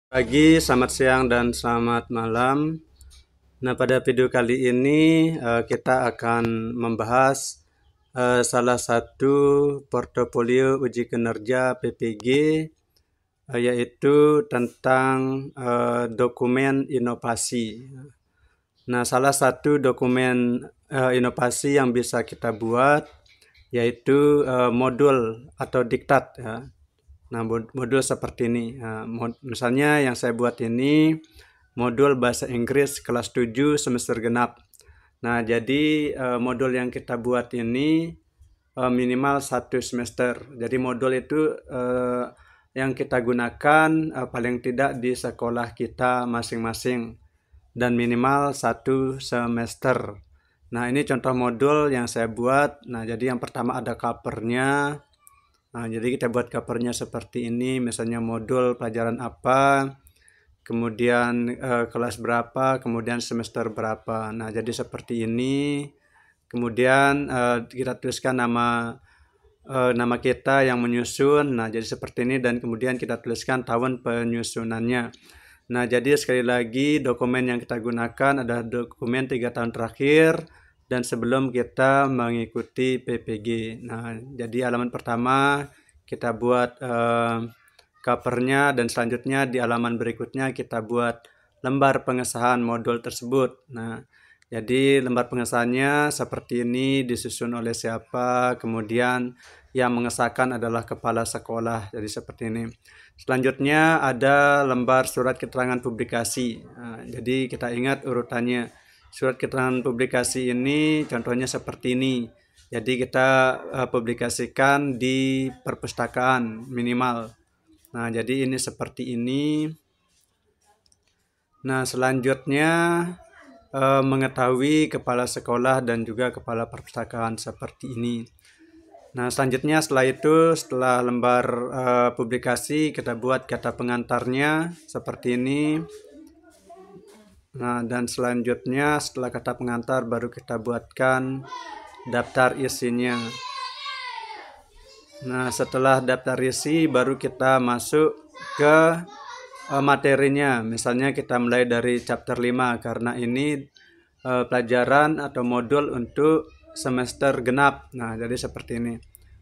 Pagi, selamat siang, dan selamat malam. Nah, pada video kali ini kita akan membahas salah satu portofolio uji kinerja PPG, yaitu tentang dokumen inovasi. Nah, salah satu dokumen inovasi yang bisa kita buat yaitu modul atau diktat, ya. Nah, modul seperti ini. Misalnya yang saya buat ini modul bahasa Inggris kelas 7 semester genap. Nah, jadi modul yang kita buat ini minimal 1 semester. Jadi modul itu yang kita gunakan paling tidak di sekolah kita masing-masing dan minimal 1 semester. Nah, ini contoh modul yang saya buat. Nah, jadi yang pertama ada covernya. Nah, jadi kita buat covernya seperti ini, misalnya modul pelajaran apa, kemudian kelas berapa, kemudian semester berapa. Nah, jadi seperti ini. Kemudian kita tuliskan nama kita yang menyusun. Nah, jadi seperti ini, dan kemudian kita tuliskan tahun penyusunannya. Nah, jadi sekali lagi dokumen yang kita gunakan adalah dokumen 3 tahun terakhir dan sebelum kita mengikuti PPG. Nah, jadi halaman pertama kita buat covernya, dan selanjutnya di halaman berikutnya kita buat lembar pengesahan modul tersebut. Nah, jadi lembar pengesahannya seperti ini, disusun oleh siapa, kemudian yang mengesahkan adalah kepala sekolah. Jadi seperti ini. Selanjutnya ada lembar surat keterangan publikasi. Nah, jadi kita ingat urutannya. Surat keterangan publikasi ini contohnya seperti ini. Jadi kita publikasikan di perpustakaan minimal. Nah, jadi ini seperti ini. Nah, selanjutnya mengetahui kepala sekolah dan juga kepala perpustakaan seperti ini. Nah, selanjutnya setelah lembar publikasi, kita buat kata pengantarnya seperti ini. Nah, dan selanjutnya setelah kata pengantar baru kita buatkan daftar isinya. Nah, setelah daftar isi baru kita masuk ke materinya. Misalnya kita mulai dari chapter 5 karena ini pelajaran atau modul untuk semester genap. Nah, jadi seperti ini.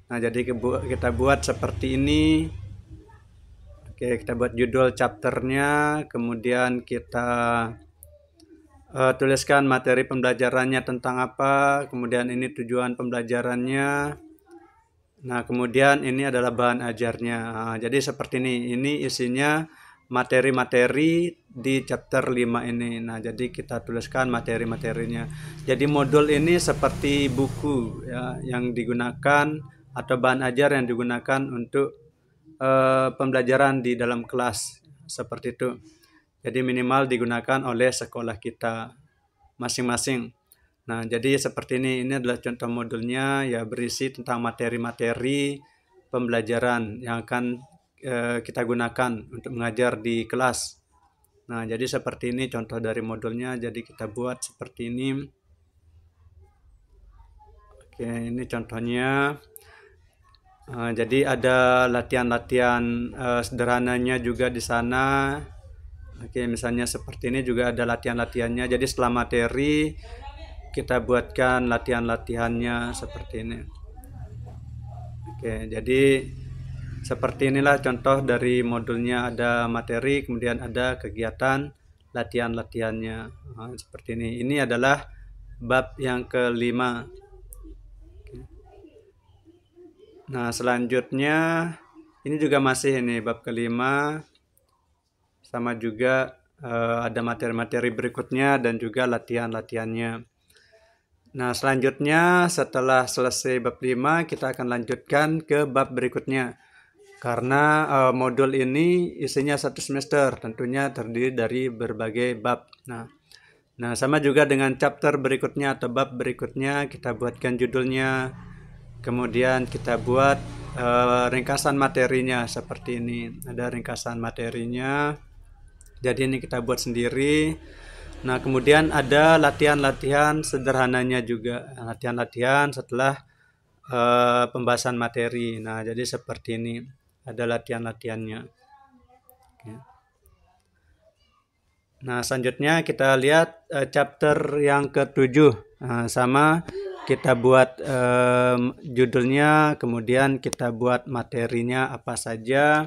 Nah, jadi kita buat seperti ini. Oke, kita buat judul chapternya, kemudian kita tuliskan materi pembelajarannya tentang apa, kemudian ini tujuan pembelajarannya. Nah, kemudian ini adalah bahan ajarnya. Nah, jadi seperti ini isinya materi-materi di chapter 5 ini. Nah, jadi kita tuliskan materi-materinya. Jadi modul ini seperti buku, ya, yang digunakan atau bahan ajar yang digunakan untuk pembelajaran di dalam kelas, seperti itu. Jadi minimal digunakan oleh sekolah kita masing-masing. Nah, jadi seperti ini adalah contoh modulnya, ya, berisi tentang materi-materi pembelajaran yang akan kita gunakan untuk mengajar di kelas. Nah, jadi seperti ini contoh dari modulnya. Jadi kita buat seperti ini. Oke, ini contohnya. Jadi ada latihan-latihan sederhananya juga di sana. Oke, misalnya seperti ini juga ada latihan-latihannya. Jadi setelah materi kita buatkan latihan-latihannya seperti ini. Oke, jadi seperti inilah contoh dari modulnya. Ada materi, kemudian ada kegiatan latihan-latihannya. Seperti ini. Ini adalah bab yang kelima. Nah, selanjutnya ini juga masih ini bab kelima. Sama juga ada materi-materi berikutnya dan juga latihan-latihannya. Nah, selanjutnya setelah selesai bab 5 kita akan lanjutkan ke bab berikutnya. Karena modul ini isinya 1 semester, tentunya terdiri dari berbagai bab. Nah, sama juga dengan chapter berikutnya atau bab berikutnya, kita buatkan judulnya. Kemudian kita buat ringkasan materinya seperti ini. Ada ringkasan materinya. Jadi ini kita buat sendiri. Nah, kemudian ada latihan-latihan sederhananya juga. Latihan-latihan setelah pembahasan materi. Nah, jadi seperti ini. Ada latihan-latihannya. Oke. Nah, selanjutnya kita lihat chapter yang ke-7. Sama kita buat judulnya, kemudian kita buat materinya apa saja.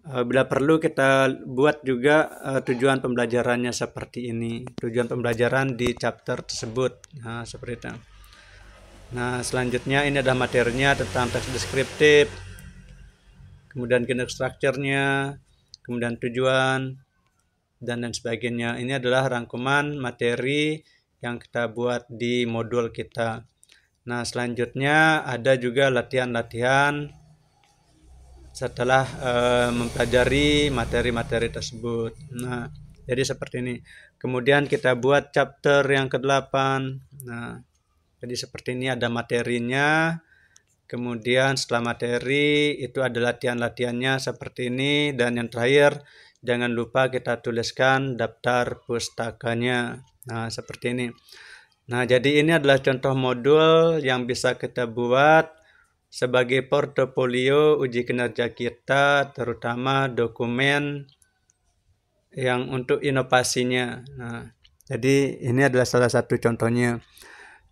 Bila perlu kita buat juga tujuan pembelajarannya seperti ini. Tujuan pembelajaran di chapter tersebut. Nah, seperti itu. Nah, selanjutnya ini adalah materinya tentang teks deskriptif, kemudian keynote structure-nya, kemudian tujuan, dan lain sebagainya. Ini adalah rangkuman materi yang kita buat di modul kita. Nah, selanjutnya ada juga latihan-latihan setelah mempelajari materi-materi tersebut. Nah, jadi seperti ini. Kemudian kita buat chapter yang ke-8. Nah, jadi seperti ini ada materinya. Kemudian setelah materi itu ada latihan-latihannya seperti ini. Dan yang terakhir, jangan lupa kita tuliskan daftar pustakanya. Nah, seperti ini. Nah, jadi ini adalah contoh modul yang bisa kita buat sebagai portofolio uji kinerja kita, terutama dokumen yang untuk inovasinya. Nah, jadi ini adalah salah satu contohnya.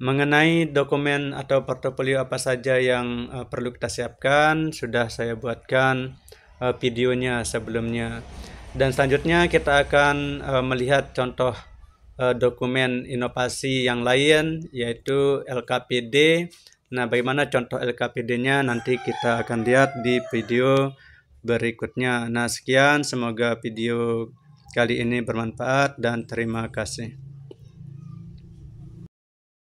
Mengenai dokumen atau portofolio apa saja yang perlu kita siapkan, sudah saya buatkan videonya sebelumnya. Dan selanjutnya kita akan melihat contoh dokumen inovasi yang lain, yaitu LKPD. Nah, bagaimana contoh LKPD-nya nanti kita akan lihat di video berikutnya. Nah, sekian, semoga video kali ini bermanfaat dan terima kasih.